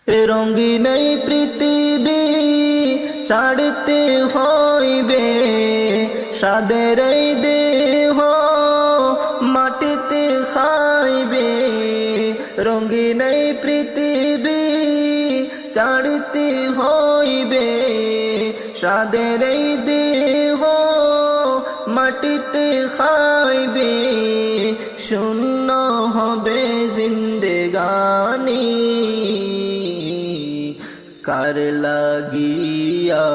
রঙিন এই পৃথিবী ছাড়তে হইবে, সাদের এই দেহ মাটিতে খাইবে। রঙিন এই পৃথিবী ছাড়তে হইবে, সাদের এই দেহ মাটিতে খাইবে। শূন্য হবে জিন্দেগানি, কার লাগিয়া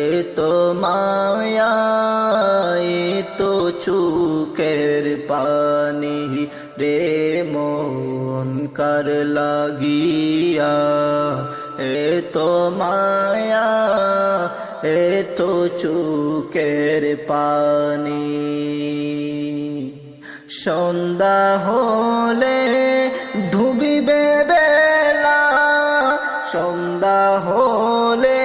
এতো মায়া, এতো চোখের পানি রে মন, কার লাগিয়া এতো মায়া, এতো চোখের পানি। সন্ধ্যা হলে ডুবিবে বেলা, সন্ধ্যা হলে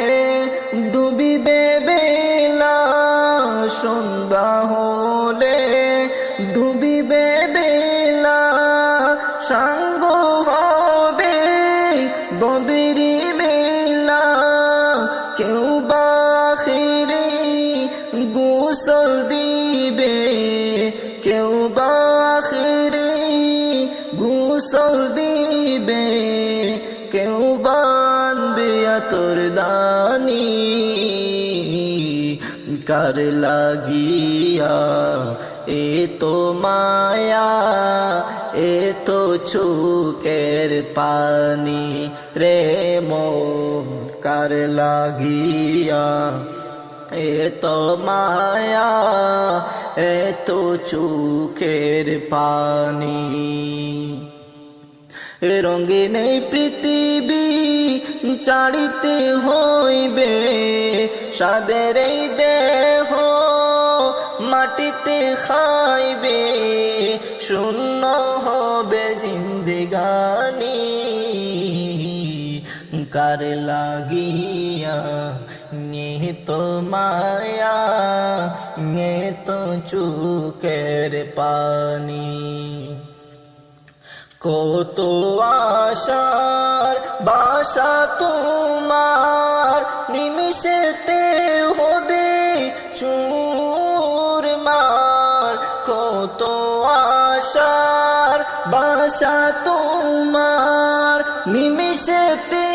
ডুবিবে বেলা, সন্ধ্যা হলে ডুবিবে বেলা। সাঙ্গ হবে ববেরি মেলা, কেউ বাখিরে গোসল দিবে, কেউ বাখিরে গোসল দিবে, কেউ বাঁধবে আতর দানি। কার লাগিয়া এতো মায়া, এতো চোখের পানি রে মন, কার লাগিয়া এতো মায়া, এতো চোখের পানি। রঙিন এই পৃথিবী ছাড়িতে হইবে, সাদের এই দেহ মাটিতে খাইবে। শূন্য হবে জিন্দেগানি, কার লাগিয়া নিতো মায়া, নিতো চোখের পানি। কত আশার বাসা তোমার, নিমিষেতে হবে চুরমার। কত আশার বাসা তোমার, নিমিষেতে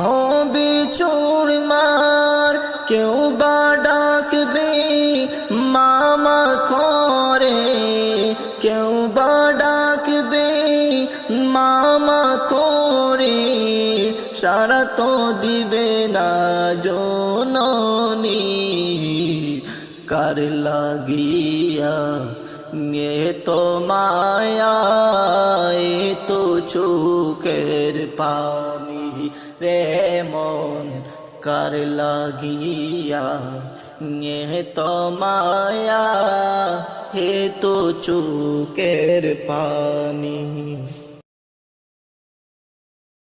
হবে চুরমার। কেউ বা ডাকবে মামা করে, কেউ বা ডাকবে মামা করে, সারা তো দিবে না জননী। কার লাগিয়া এতো মায়া, এতো চোখের পানি রে মন, কার লাগিয়া এতো মায়া, এতো চোখের পানি।